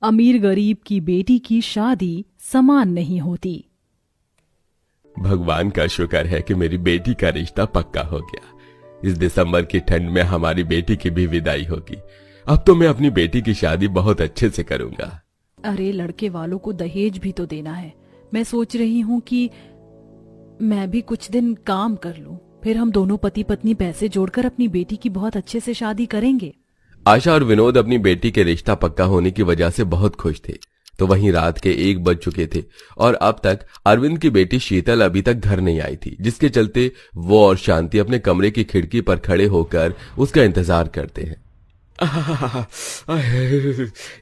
अमीर गरीब की बेटी की शादी समान नहीं होती। भगवान का शुक्र है कि मेरी बेटी का रिश्ता पक्का हो गया। इस दिसंबर की ठंड में हमारी बेटी की भी विदाई होगी। अब तो मैं अपनी बेटी की शादी बहुत अच्छे से करूंगा। अरे लड़के वालों को दहेज भी तो देना है। मैं सोच रही हूँ कि मैं भी कुछ दिन काम कर लूं, फिर हम दोनों पति पत्नी पैसे जोड़कर अपनी बेटी की बहुत अच्छे से शादी करेंगे। आशा और विनोद अपनी बेटी के रिश्ता पक्का होने की वजह से बहुत खुश थे। तो वहीं रात के 1 बज चुके थे और अब तक अरविंद की बेटी शीतल अभी तक घर नहीं आई थी, जिसके चलते वो और शांति अपने कमरे की खिड़की पर खड़े होकर उसका इंतजार करते हैं।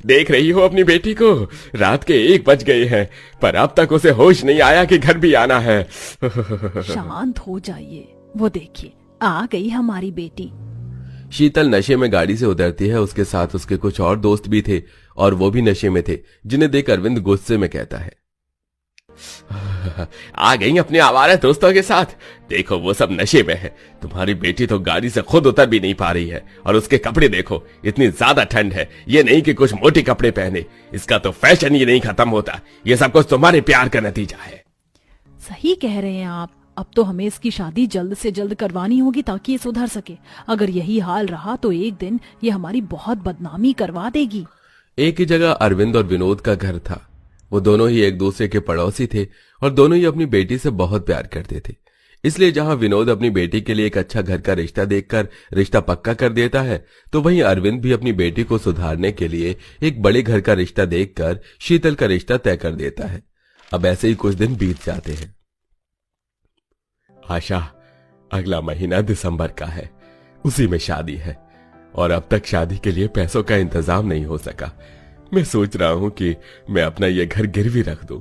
देख रही हो अपनी बेटी को, रात के 1 बज गए हैं, पर अब तक उसे होश नहीं आया कि घर भी आना है। शांत हो जाइए, वो देखिए आ गई हमारी बेटी। शीतल नशे में गाड़ी से उतरती है। उसके साथ उसके कुछ और दोस्त भी थे और वो भी नशे में थे, जिन्हें देख अरविंद गुस्से में कहता है, आ गई अपने आवारा दोस्तों के साथ। देखो वो सब नशे में है। तुम्हारी बेटी तो गाड़ी से खुद उतर भी नहीं पा रही है और उसके कपड़े देखो, इतनी ज्यादा ठंड है। ये नहीं कि कुछ मोटे कपड़े पहने, इसका तो फैशन ही नहीं खत्म होता। ये सब कुछ तुम्हारे प्यार का नतीजा है। सही कह रहे हैं आप। अब तो हमें इसकी शादी जल्द से जल्द करवानी होगी ताकि ये सुधर सके। अगर यही हाल रहा तो एक दिन ये हमारी बहुत बदनामी करवा देगी। एक ही जगह अरविंद और विनोद का घर था। वो दोनों ही एक दूसरे के पड़ोसी थे और दोनों ही अपनी बेटी से बहुत प्यार करते थे। इसलिए जहां विनोद अपनी बेटी के लिए एक अच्छा घर का रिश्ता देखकर रिश्ता पक्का कर देता है, तो वहीं अरविंद भी अपनी बेटी को सुधारने के लिए एक बड़े घर का रिश्ता देखकर शीतल का रिश्ता तय कर देता है। अब ऐसे ही कुछ दिन बीत जाते हैं। आशा, अगला महीना दिसंबर का है, उसी में शादी है और अब तक शादी के लिए पैसों का इंतजाम नहीं हो सका। मैं सोच रहा हूं कि मैं अपना यह घर गिरवी रख दूं।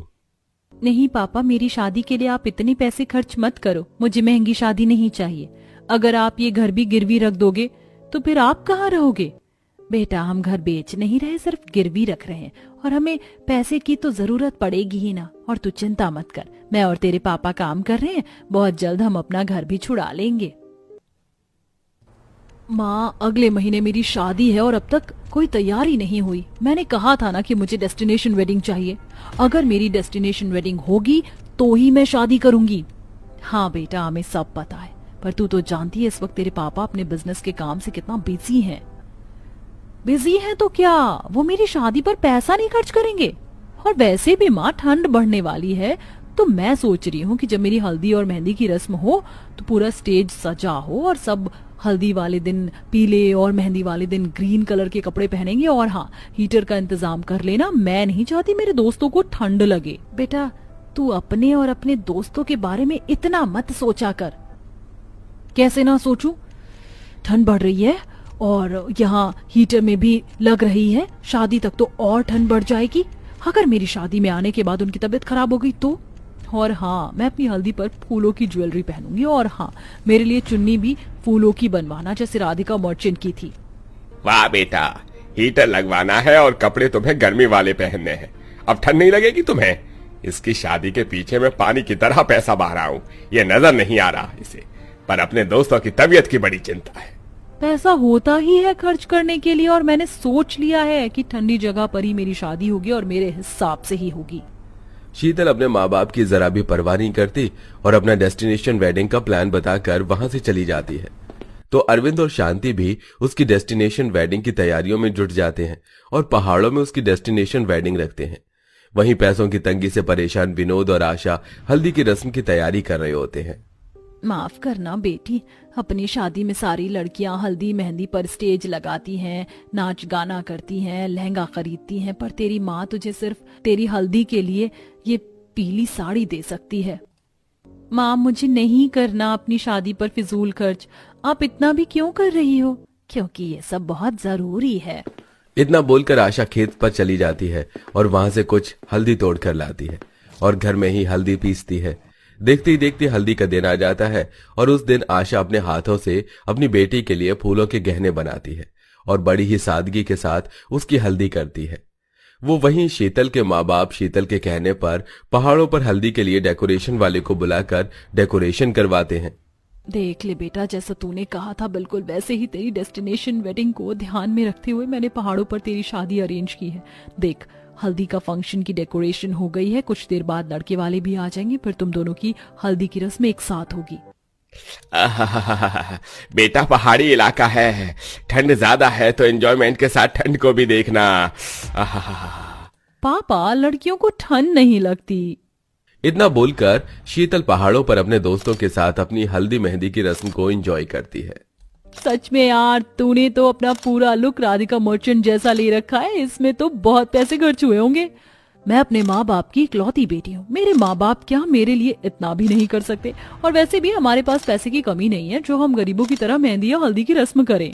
नहीं पापा, मेरी शादी के लिए आप इतने पैसे खर्च मत करो। मुझे महंगी शादी नहीं चाहिए। अगर आप ये घर भी गिरवी रख दोगे तो फिर आप कहाँ रहोगे? बेटा, हम घर बेच नहीं रहे, सिर्फ गिरवी रख रहे हैं और हमें पैसे की तो जरूरत पड़ेगी ही ना। और तू चिंता मत कर, मैं और तेरे पापा काम कर रहे हैं, बहुत जल्द हम अपना घर भी छुड़ा लेंगे। माँ, अगले महीने मेरी शादी है और अब तक कोई तैयारी नहीं हुई। मैंने कहा था ना कि मुझे डेस्टिनेशन वेडिंग चाहिए। अगर मेरी डेस्टिनेशन वेडिंग होगी तो ही मैं शादी करूंगी। हाँ बेटा, हमें सब पता है, पर तू तो जानती है इस वक्त तेरे पापा अपने बिजनेस के काम से कितना बिजी हैं। बिजी है तो क्या, वो मेरी शादी पर पैसा नहीं खर्च करेंगे? और वैसे भी माँ, ठंड बढ़ने वाली है, तो मैं सोच रही हूँ कि जब मेरी हल्दी और मेहंदी की रस्म हो तो पूरा स्टेज सजा हो और सब हल्दी वाले दिन पीले और मेहंदी वाले दिन ग्रीन कलर के कपड़े पहनेंगे। और हाँ, हीटर का इंतजाम कर लेना। मैं नहीं चाहती मेरे दोस्तों को ठंड लगे। बेटा, तू अपने और अपने दोस्तों के बारे में इतना मत सोचा कर। कैसे ना सोचूं? ठंड बढ़ रही है और यहाँ हीटर में भी लग रही है। शादी तक तो और ठंड बढ़ जाएगी। अगर मेरी शादी में आने के बाद उनकी तबीयत खराब हो गई तो? और हाँ, मैं अपनी हल्दी पर फूलों की ज्वेलरी पहनूंगी। और हाँ, मेरे लिए चुन्नी भी फूलों की बनवाना, जैसे राधिका मर्चेंट की थी। वाह बेटा, हीटर लगवाना है और कपड़े तुम्हें गर्मी वाले पहनने हैं। अब ठंड नहीं लगेगी तुम्हें। इसकी शादी के पीछे मैं पानी की तरह पैसा बहा रहा हूँ, ये नजर नहीं आ रहा इसे, पर अपने दोस्तों की तबीयत की बड़ी चिंता है। पैसा होता ही है खर्च करने के लिए और मैंने सोच लिया है कि ठंडी जगह पर ही मेरी शादी होगी और मेरे हिसाब से ही होगी। शीतल अपने माँ बाप की जरा भी परवाह नहीं करती और अपना डेस्टिनेशन वेडिंग का प्लान बताकर वहां से चली जाती है। तो अरविंद और शांति भी उसकी डेस्टिनेशन वेडिंग की तैयारियों में जुट जाते हैं और पहाड़ों में उसकी डेस्टिनेशन वेडिंग रखते हैं। वहीं पैसों की तंगी से परेशान विनोद और आशा हल्दी की रस्म की तैयारी कर रहे होते हैं। माफ करना बेटी, अपनी शादी में सारी लड़कियां हल्दी मेहंदी पर स्टेज लगाती हैं, नाच गाना करती हैं, लहंगा खरीदती हैं, पर तेरी माँ तुझे सिर्फ तेरी हल्दी के लिए ये पीली साड़ी दे सकती है। माँ, मुझे नहीं करना अपनी शादी पर फिजूल खर्च। आप इतना भी क्यों कर रही हो? क्योंकि ये सब बहुत जरूरी है। इतना बोलकर आशा खेत पर चली जाती है और वहां से कुछ हल्दी तोड़ कर लाती है और घर में ही हल्दी पीसती है। देखते ही देखते हल्दी का दिन आ जाता है और उस दिन आशा अपने हाथों से अपनी बेटी के लिए फूलों के गहने बनाती है और बड़ी ही सादगी के साथ उसकी हल्दी करती है। वो वहीं शीतल के माँ बाप शीतल के कहने पर पहाड़ों पर हल्दी के लिए डेकोरेशन वाले को बुलाकर डेकोरेशन करवाते हैं। देख ले बेटा, जैसा तूने कहा था बिल्कुल वैसे ही तेरी डेस्टिनेशन वेडिंग को ध्यान में रखते हुए मैंने पहाड़ों पर तेरी शादी अरेंज की है। देख, हल्दी का फंक्शन की डेकोरेशन हो गई है, कुछ देर बाद लड़के वाले भी आ जाएंगे, फिर तुम दोनों की हल्दी की रस्म एक साथ होगी। बेटा पहाड़ी इलाका है, ठंड ज्यादा है तो एंजॉयमेंट के साथ ठंड को भी देखना। पापा, लड़कियों को ठंड नहीं लगती। इतना बोलकर शीतल पहाड़ों पर अपने दोस्तों के साथ अपनी हल्दी मेहंदी की रस्म को एंजॉय करती है। सच में यार, तूने तो अपना पूरा लुक राधिका मर्चेंट जैसा ले रखा है, इसमें तो बहुत पैसे खर्च हुए होंगे। मैं अपने माँ बाप की इकलौती बेटी हूँ, मेरे माँ बाप क्या मेरे लिए इतना भी नहीं कर सकते, और वैसे भी हमारे पास पैसे की कमी नहीं है जो हम गरीबों की तरह मेहंदी या हल्दी की रस्म करें।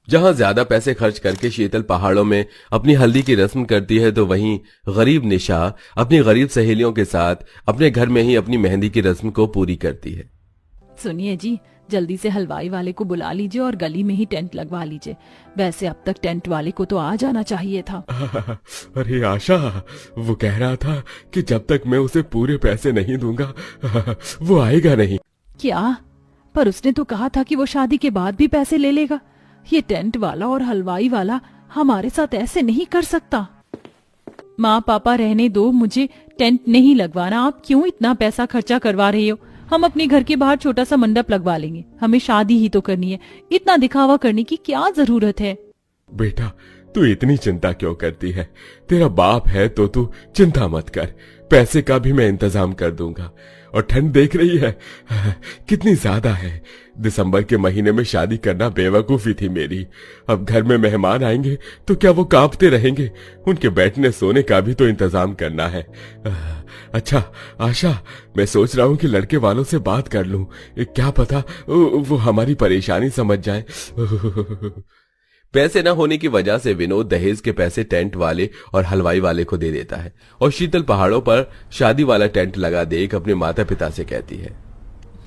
जहां ज्यादा पैसे खर्च करके शीतल पहाड़ों में अपनी हल्दी की रस्म करती है, तो वहीं गरीब निशा अपनी गरीब सहेलियों के साथ अपने घर में ही अपनी मेहंदी की रस्म को पूरी करती है। सुनिए जी, जल्दी से हलवाई वाले को बुला लीजिए और गली में ही टेंट लगवा लीजिए। वैसे अब तक टेंट वाले को तो आ जाना चाहिए था। अरे आशा, वो कह रहा था कि जब तक मैं उसे पूरे पैसे नहीं दूंगा वो आएगा नहीं। क्या? पर उसने तो कहा था कि वो शादी के बाद भी पैसे ले लेगा। ये टेंट वाला और हलवाई वाला हमारे साथ ऐसे नहीं कर सकता। माँ पापा रहने दो, मुझे टेंट नहीं लगवाना। आप क्यों इतना पैसा खर्चा करवा रही हो? हम अपने घर के बाहर छोटा सा मंडप लगवा लेंगे, हमें शादी ही तो करनी है, इतना दिखावा करने की क्या जरूरत है? बेटा, तू इतनी चिंता क्यों करती है? तेरा बाप है तो तू चिंता मत कर, पैसे का भी मैं इंतजाम कर दूंगा। और ठंड देख रही है कितनी ज्यादा है। दिसंबर के महीने में शादी करना बेवकूफी थी मेरी। अब घर में मेहमान आएंगे तो क्या वो कांपते रहेंगे? उनके बैठने सोने का भी तो इंतजाम करना है। अच्छा आशा, मैं सोच रहा हूँ कि लड़के वालों से बात कर लूं, क्या पता वो हमारी परेशानी समझ जाए। पैसे न होने की वजह से विनोद दहेज के पैसे टेंट वाले और हलवाई वाले को दे देता है और शीतल पहाड़ों पर शादी वाला टेंट लगा देख अपने माता पिता से कहती है,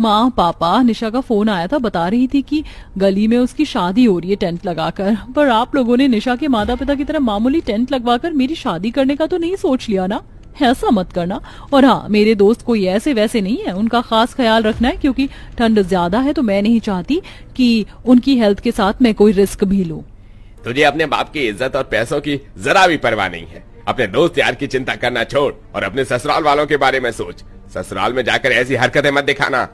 माँ पापा, निशा का फोन आया था, बता रही थी कि गली में उसकी शादी हो रही है टेंट लगाकर। पर आप लोगों ने निशा के माता पिता की तरह मामूली टेंट लगवाकर मेरी शादी करने का तो नहीं सोच लिया ना? ऐसा मत करना। और हाँ, मेरे दोस्त कोई ऐसे वैसे नहीं है, उनका खास ख्याल रखना है, क्योंकि ठंड ज्यादा है तो मैं नहीं चाहती कि उनकी हेल्थ के साथ मैं कोई रिस्क भी लूं। तुझे अपने बाप की इज्जत और पैसों की जरा भी परवाह नहीं है। अपने दोस्त यार की चिंता करना छोड़ और अपने ससुराल वालों के बारे में सोच। ससुराल में जाकर ऐसी हरकतें मत दिखाना।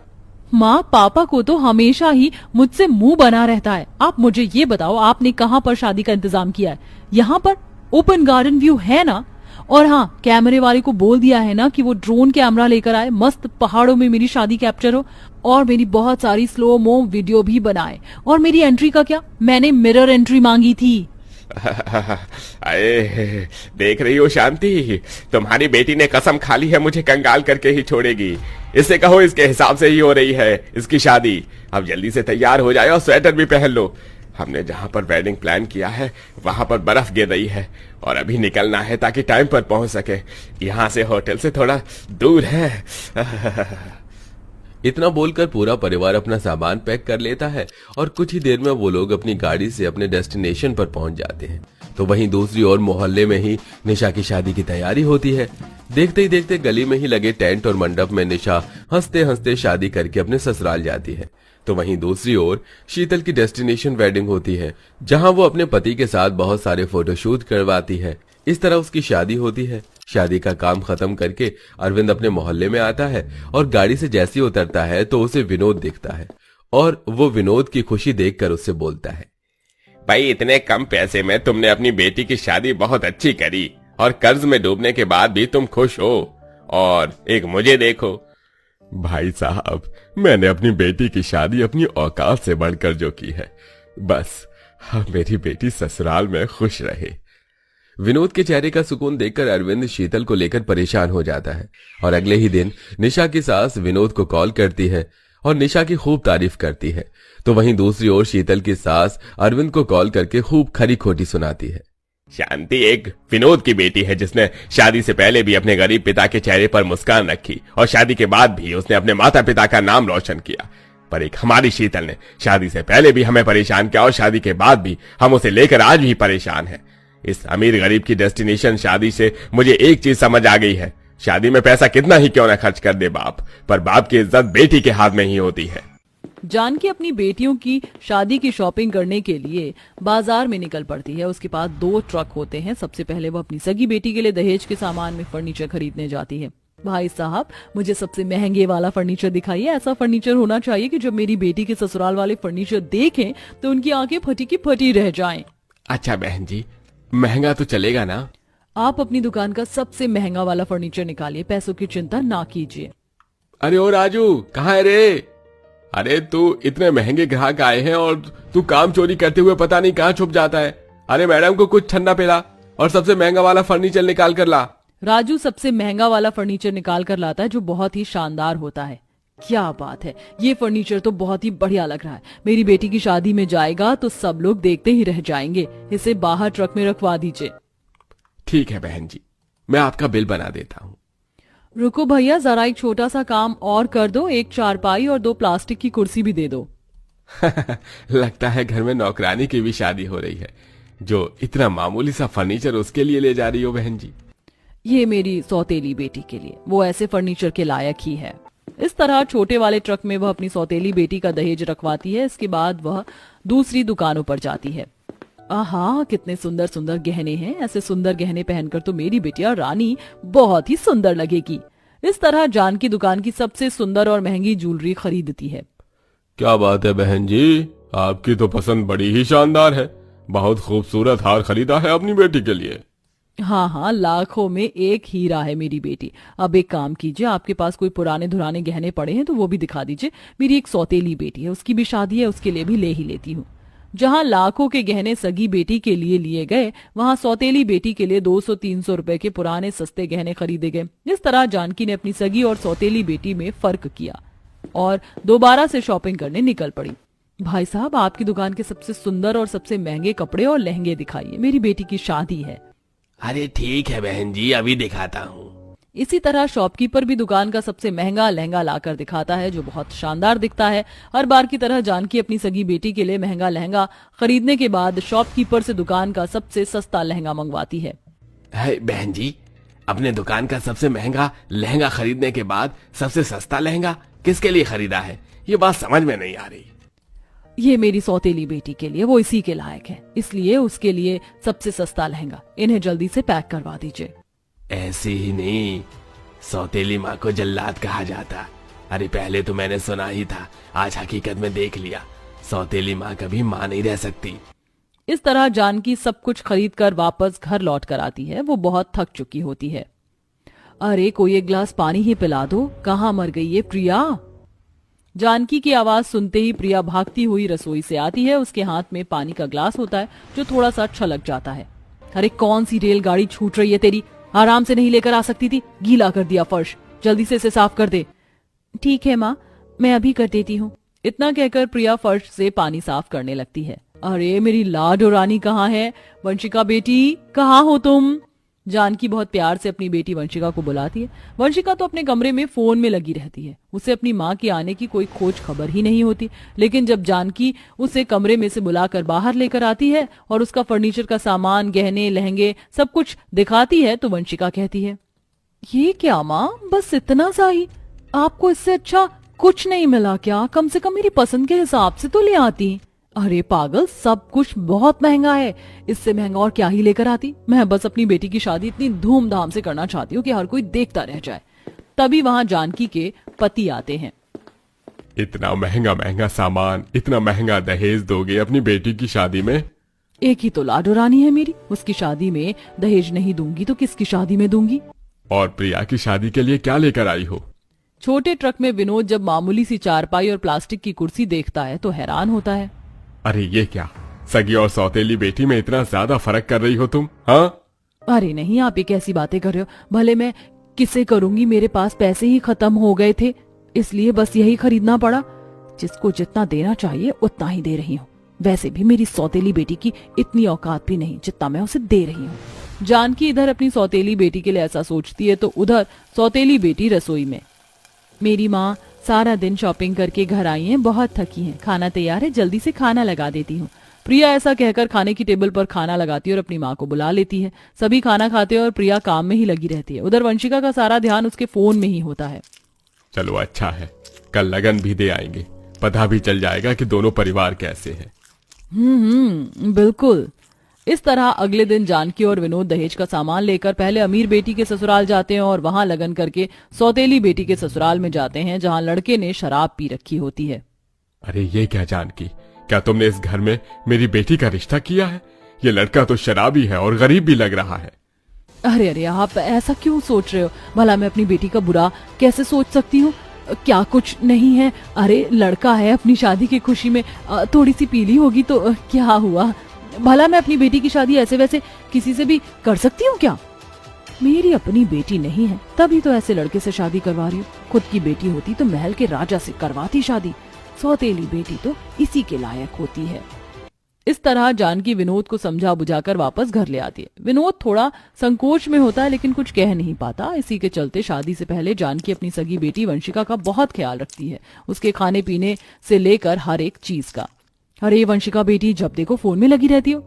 माँ पापा को तो हमेशा ही मुझसे मुंह बना रहता है। आप मुझे ये बताओ, आपने कहाँ पर शादी का इंतजाम किया है? यहाँ पर ओपन गार्डन व्यू है ना? और हाँ, कैमरे वाले को बोल दिया है ना कि वो ड्रोन कैमरा लेकर आए, मस्त पहाड़ों में मेरी शादी कैप्चर हो और मेरी बहुत सारी स्लो मो वीडियो भी बनाए। और मेरी एंट्री का क्या? मैंने मिरर एंट्री मांगी थी। अरे देख रही हो शांति, तुम्हारी बेटी ने कसम खा ली है मुझे कंगाल करके ही छोड़ेगी। इससे कहो इसके हिसाब से ही हो रही है इसकी शादी। अब जल्दी से तैयार हो जाए और स्वेटर भी पहन लो। हमने जहां पर वेडिंग प्लान किया है वहां पर बर्फ गिर रही है और अभी निकलना है ताकि टाइम पर पहुंच सके। यहाँ से होटल से थोड़ा दूर है। इतना बोलकर पूरा परिवार अपना सामान पैक कर लेता है और कुछ ही देर में वो लोग अपनी गाड़ी से अपने डेस्टिनेशन पर पहुंच जाते हैं। तो वहीं दूसरी ओर मोहल्ले में ही निशा की शादी की तैयारी होती है। देखते ही देखते गली में ही लगे टेंट और मंडप में निशा हंसते हंसते शादी करके अपने ससुराल जाती है। तो वहीं दूसरी ओर शीतल की डेस्टिनेशन वेडिंग होती है, जहां वो अपने पति के साथ बहुत सारे फोटोशूट करवाती है। इस तरह उसकी शादी होती है। शादी का काम खत्म करके अरविंद अपने मोहल्ले में आता है और गाड़ी से जैसे ही उतरता है तो उसे विनोद दिखता है और वो विनोद की खुशी देखकर उससे बोलता है, भाई इतने कम पैसे में तुमने अपनी बेटी की शादी बहुत अच्छी करी और कर्ज में डूबने के बाद भी तुम खुश हो। और एक मुझे देखो। भाई साहब, मैंने अपनी बेटी की शादी अपनी औकात से बढ़कर जो की है, बस मेरी बेटी ससुराल में खुश रहे। विनोद के चेहरे का सुकून देखकर अरविंद शीतल को लेकर परेशान हो जाता है और अगले ही दिन निशा की सास विनोद को कॉल करती है और निशा की खूब तारीफ करती है। तो वहीं दूसरी ओर शीतल की सास अरविंद को कॉल करके खूब खरी खोटी सुनाती है। शांति एक विनोद की बेटी है जिसने शादी से पहले भी अपने गरीब पिता के चेहरे पर मुस्कान रखी और शादी के बाद भी उसने अपने माता पिता का नाम रोशन किया। पर एक हमारी शीतल ने शादी से पहले भी हमें परेशान किया और शादी के बाद भी हम उसे लेकर आज भी परेशान हैं। इस अमीर गरीब की डेस्टिनेशन शादी से मुझे एक चीज समझ आ गई है, शादी में पैसा कितना ही क्यों ना खर्च कर दे बाप, पर बाप की इज्जत बेटी के हाथ में ही होती है। जानकी अपनी बेटियों की शादी की शॉपिंग करने के लिए बाजार में निकल पड़ती है। उसके पास 2 ट्रक होते हैं। सबसे पहले वो अपनी सगी बेटी के लिए दहेज के सामान में फर्नीचर खरीदने जाती है। भाई साहब, मुझे सबसे महंगे वाला फर्नीचर दिखाइए। ऐसा फर्नीचर होना चाहिए कि जब मेरी बेटी के ससुराल वाले फर्नीचर देखें तो उनकी आंखें फटी की फटी रह जाएं। अच्छा बहन जी, महंगा तो चलेगा ना? आप अपनी दुकान का सबसे महंगा वाला फर्नीचर निकालिए, पैसों की चिंता ना कीजिए। अरे ओ राजू, कहाँ है रे? अरे तू इतने महंगे ग्राहक आए हैं और तू काम चोरी करते हुए पता नहीं कहाँ छुप जाता है। अरे मैडम को कुछ ठंडा पिला और सबसे महंगा वाला फर्नीचर निकाल कर ला। राजू सबसे महंगा वाला फर्नीचर निकाल कर लाता है, जो बहुत ही शानदार होता है। क्या बात है, ये फर्नीचर तो बहुत ही बढ़िया लग रहा है। मेरी बेटी की शादी में जाएगा तो सब लोग देखते ही रह जाएंगे। इसे बाहर ट्रक में रखवा दीजिए। ठीक है बहन जी, मैं आपका बिल बना देता हूँ। रुको भैया, जरा एक छोटा सा काम और कर दो। एक चारपाई और 2 प्लास्टिक की कुर्सी भी दे दो। लगता है घर में नौकरानी की भी शादी हो रही है, जो इतना मामूली सा फर्नीचर उसके लिए ले जा रही हो बहन जी। ये मेरी सौतेली बेटी के लिए, वो ऐसे फर्नीचर के लायक ही है। इस तरह छोटे वाले ट्रक में वह अपनी सौतेली बेटी का दहेज रखवाती है। इसके बाद वह दूसरी दुकानों पर जाती है। आहा, कितने सुंदर सुंदर गहने हैं। ऐसे सुंदर गहने पहनकर तो मेरी बिटिया रानी बहुत ही सुंदर लगेगी। इस तरह जानकी दुकान की सबसे सुंदर और महंगी ज्वेलरी खरीदती है। क्या बात है बहन जी, आपकी तो पसंद बड़ी ही शानदार है। बहुत खूबसूरत हार खरीदा है अपनी बेटी के लिए। हाँ हाँ, लाखों में एक हीरा है मेरी बेटी। अब एक काम कीजिए, आपके पास कोई पुराने धुराने गहने पड़े हैं तो वो भी दिखा दीजिए। मेरी एक सौतेली बेटी है, उसकी भी शादी है, उसके लिए भी ले ही लेती हूँ। जहाँ लाखों के गहने सगी बेटी के लिए गए, वहाँ सौतेली बेटी के लिए 200-300 रुपए के पुराने सस्ते गहने खरीदे गए। इस तरह जानकी ने अपनी सगी और सौतेली बेटी में फर्क किया और दोबारा से शॉपिंग करने निकल पड़ी। भाई साहब, आपकी दुकान के सबसे सुंदर और सबसे महंगे कपड़े और लहंगे दिखाइए, मेरी बेटी की शादी है। अरे ठीक है बहन जी, अभी दिखाता हूँ। इसी तरह शॉपकीपर भी दुकान का सबसे महंगा लहंगा लाकर दिखाता है, जो बहुत शानदार दिखता है। हर बार की तरह जानकी अपनी सगी बेटी के लिए महंगा लहंगा खरीदने के बाद शॉपकीपर से दुकान का सबसे सस्ता लहंगा मंगवाती है। बहन जी, अपने दुकान का सबसे महंगा लहंगा खरीदने के बाद सबसे सस्ता लहंगा किसके लिए खरीदा है? ये बात समझ में नहीं आ रही। ये मेरी सौतेली बेटी के लिए, वो इसी के लायक है, इसलिए उसके लिए सबसे सस्ता लहंगा। इन्हें जल्दी से पैक करवा दीजिए। ऐसे ही नहीं, सौतेली माँ को जल्लाद कहा जाता। अरे पहले तो मैंने सुना ही था, आज हकीकत में देख लिया। सौतेली माँ कभी माँ नहीं रह सकती। इस तरह जानकी सब कुछ खरीद कर वापस घर लौट कर आती है। वो बहुत थक चुकी होती है। अरे कोई एक गिलास पानी ही पिला दो, कहाँ मर गई ये प्रिया? जानकी की आवाज सुनते ही प्रिया भागती हुई रसोई से आती है। उसके हाथ में पानी का ग्लास होता है, जो थोड़ा सा छलक जाता है। अरे कौन सी रेलगाड़ी छूट रही है तेरी? आराम से नहीं लेकर आ सकती थी? गीला कर दिया फर्श, जल्दी से इसे साफ कर दे। ठीक है माँ, मैं अभी कर देती हूँ। इतना कहकर प्रिया फर्श से पानी साफ करने लगती है। अरे मेरी लाड और रानी कहाँ है? वंशिका बेटी, कहाँ हो तुम? जानकी बहुत प्यार से अपनी बेटी वंशिका को बुलाती है। वंशिका तो अपने कमरे में फोन में लगी रहती है। उसे अपनी माँ के आने की कोई खोज खबर ही नहीं होती। लेकिन जब जानकी उसे कमरे में से बुलाकर बाहर लेकर आती है और उसका फर्नीचर का सामान, गहने, लहंगे सब कुछ दिखाती है, तो वंशिका कहती है, ये क्या माँ, बस इतना सा ही? आपको इससे अच्छा कुछ नहीं मिला क्या? कम से कम मेरी पसंद के हिसाब से तो ले आती। अरे पागल, सब कुछ बहुत महंगा है, इससे महंगा और क्या ही लेकर आती। मैं बस अपनी बेटी की शादी इतनी धूमधाम से करना चाहती हूँ कि हर कोई देखता रह जाए। तभी वहां जानकी के पति आते हैं। इतना महंगा महंगा सामान, इतना महंगा दहेज दोगे अपनी बेटी की शादी में? एक ही तो लाडो रानी है मेरी, उसकी शादी में दहेज नहीं दूंगी तो किसकी शादी में दूंगी? और प्रिया की शादी के लिए क्या लेकर आई हो? छोटे ट्रक में विनोद जब मामूली सी चारपाई और प्लास्टिक की कुर्सी देखता है तो हैरान होता है। अरे ये क्या, सगी और सौतेली बेटी में इतना ज्यादा फर्क कर रही हो तुम? हाँ? अरे नहीं, आप ये कैसी बातें कर रहे हो? भले मैं किसे करूंगी, मेरे पास पैसे ही खत्म हो गए थे, इसलिए बस यही खरीदना पड़ा। जिसको जितना देना चाहिए उतना ही दे रही हूँ। वैसे भी मेरी सौतेली बेटी की इतनी औकात भी नहीं जितना मैं उसे दे रही हूँ। जानकी इधर अपनी सौतेली बेटी के लिए ऐसा सोचती है तो उधर सौतेली बेटी रसोई में। मेरी माँ सारा दिन शॉपिंग करके घर आई हैं, बहुत थकी हैं। खाना तैयार है, जल्दी से खाना लगा देती हूँ। प्रिया ऐसा कहकर खाने की टेबल पर खाना लगाती है और अपनी माँ को बुला लेती है। सभी खाना खाते हैं और प्रिया काम में ही लगी रहती है। उधर वंशिका का सारा ध्यान उसके फोन में ही होता है। चलो अच्छा है, कल लगन भी दे आएंगे, पता भी चल जाएगा कि दोनों परिवार कैसे हैं। बिल्कुल। इस तरह अगले दिन जानकी और विनोद दहेज का सामान लेकर पहले अमीर बेटी के ससुराल जाते हैं और वहां लगन करके सौतेली बेटी के ससुराल में जाते हैं, जहां लड़के ने शराब पी रखी होती है। अरे ये क्या जानकी, क्या तुमने इस घर में मेरी बेटी का रिश्ता किया है? ये लड़का तो शराबी है और गरीब भी लग रहा है। अरे अरे, आप ऐसा क्यों सोच रहे हो? भला मैं अपनी बेटी का बुरा कैसे सोच सकती हूँ? क्या कुछ नहीं है। अरे लड़का है, अपनी शादी की खुशी में थोड़ी सी पीली होगी तो क्या हुआ? भला मैं अपनी बेटी की शादी ऐसे वैसे किसी से भी कर सकती हूँ क्या? मेरी अपनी बेटी नहीं है तभी तो ऐसे लड़के से शादी करवा रही हूँ। खुद की बेटी होती तो महल के राजा से करवाती शादी। सौतेली बेटी तो इसी के लायक होती है। इस तरह जानकी विनोद को समझा बुझाकर वापस घर ले आती है। विनोद थोड़ा संकोच में होता है लेकिन कुछ कह नहीं पाता। इसी के चलते शादी से पहले जानकी अपनी सगी बेटी वंशिका का बहुत ख्याल रखती है, उसके खाने पीने से लेकर हर एक चीज का। अरे वंशिका बेटी, जब देखो फोन में लगी रहती हो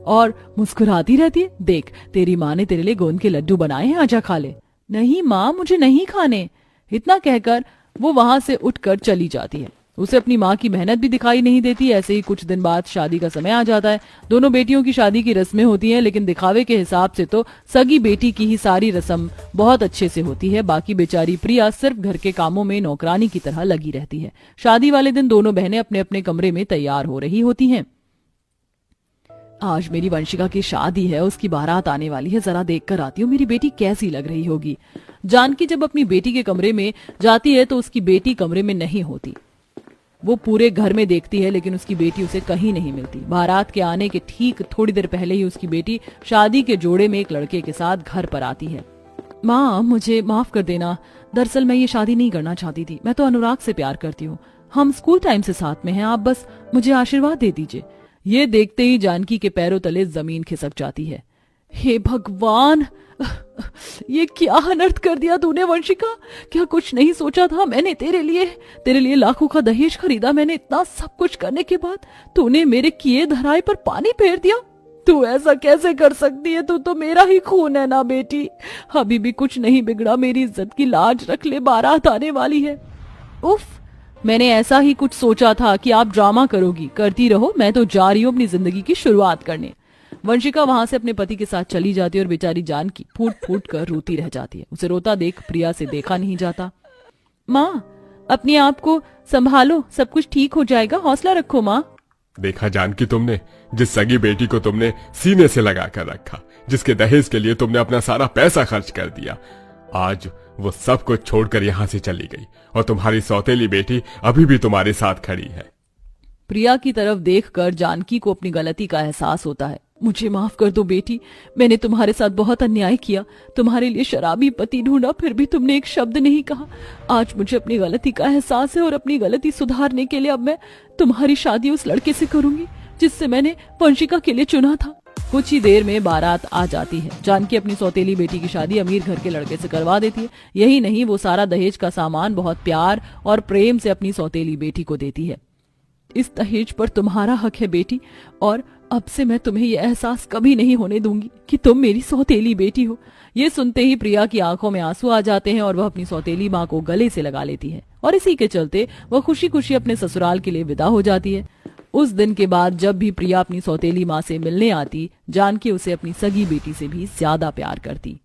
और मुस्कुराती रहती है। देख, तेरी माँ ने तेरे लिए गोंद के लड्डू बनाए हैं, आजा खा ले। नहीं माँ, मुझे नहीं खाने। इतना कहकर वो वहां से उठकर चली जाती है। उसे अपनी माँ की मेहनत भी दिखाई नहीं देती। ऐसे ही कुछ दिन बाद शादी का समय आ जाता है। दोनों बेटियों की शादी की रस्में होती हैं, लेकिन दिखावे के हिसाब से तो सगी बेटी की ही सारी रस्म बहुत अच्छे से होती है। बाकी बेचारी प्रिया सिर्फ घर के कामों में नौकरानी की तरह लगी रहती है। शादी वाले दिन दोनों बहनें अपने अपने कमरे में तैयार हो रही होती हैं। आज मेरी वंशिका की शादी है, उसकी बारात आने वाली है, जरा देख कर आती हूँ मेरी बेटी कैसी लग रही होगी। जानकी जब अपनी बेटी के कमरे में जाती है तो उसकी बेटी कमरे में नहीं होती। वो पूरे घर में देखती है लेकिन उसकी बेटी उसे कहीं नहीं मिलती। बारात के आने के ठीक थोड़ी देर पहले ही उसकी बेटी शादी के जोड़े में एक लड़के के साथ घर पर आती है। माँ, मुझे माफ कर देना, दरअसल मैं ये शादी नहीं करना चाहती थी। मैं तो अनुराग से प्यार करती हूँ, हम स्कूल टाइम से साथ में हैं, आप बस मुझे आशीर्वाद दे दीजिए। ये देखते ही जानकी के पैरों तले जमीन खिसक जाती है। हे भगवान, ये क्या अनर्थ कर दिया तूने वंशिका? क्या कुछ नहीं सोचा था? मैंने तेरे लिए लाखों का दहेज खरीदा। मैंने इतना सब कुछ करने के बाद तूने मेरे किए धराए पर पानी फेर दिया। तू ऐसा कैसे कर सकती है? तू तो मेरा ही खून है ना बेटी। अभी भी कुछ नहीं बिगड़ा, मेरी इज्जत की लाज रख ले, बारात आने वाली है। उफ, मैंने ऐसा ही कुछ सोचा था कि आप ड्रामा करोगी। करती रहो, मैं तो जा रही हूँ अपनी जिंदगी की शुरुआत करने। वंशिका वहां से अपने पति के साथ चली जाती है और बेचारी जानकी फूट फूट कर रोती रह जाती है। उसे रोता देख प्रिया से देखा नहीं जाता। माँ, अपने आप को संभालो, सब कुछ ठीक हो जाएगा, हौसला रखो माँ। देखा जानकी, तुमने जिस सगी बेटी को तुमने सीने से लगा कर रखा, जिसके दहेज के लिए तुमने अपना सारा पैसा खर्च कर दिया, आज वो सब कुछ छोड़कर यहाँ से चली गई और तुम्हारी सौतेली बेटी अभी भी तुम्हारे साथ खड़ी है। प्रिया की तरफ देखकर जानकी को अपनी गलती का एहसास होता है। मुझे माफ कर दो बेटी, मैंने तुम्हारे साथ बहुत अन्याय किया। तुम्हारे लिए शराबी पति ढूंढा, फिर भी तुमने एक शब्द नहीं कहा। आज मुझे अपनी गलती का एहसास है और अपनी गलती सुधारने के लिए अब मैं तुम्हारी शादी उस लड़के से करूंगी जिससे मैंने वंशिका के लिए चुना था। कुछ ही देर में बारात आ जाती है। जानकी अपनी सौतेली बेटी की शादी अमीर घर के लड़के से करवा देती है। यही नहीं, वो सारा दहेज का सामान बहुत प्यार और प्रेम से अपनी सौतेली बेटी को देती है। इस दहेज पर तुम्हारा हक है बेटी, और अब से मैं तुम्हें यह एहसास कभी नहीं होने दूंगी कि तुम मेरी सौतेली बेटी हो। ये सुनते ही प्रिया की आंखों में आंसू आ जाते हैं और वह अपनी सौतेली माँ को गले से लगा लेती है और इसी के चलते वह खुशी खुशी अपने ससुराल के लिए विदा हो जाती है। उस दिन के बाद जब भी प्रिया अपनी सौतेली माँ से मिलने आती, जानकी उसे अपनी सगी बेटी से भी ज्यादा प्यार करती।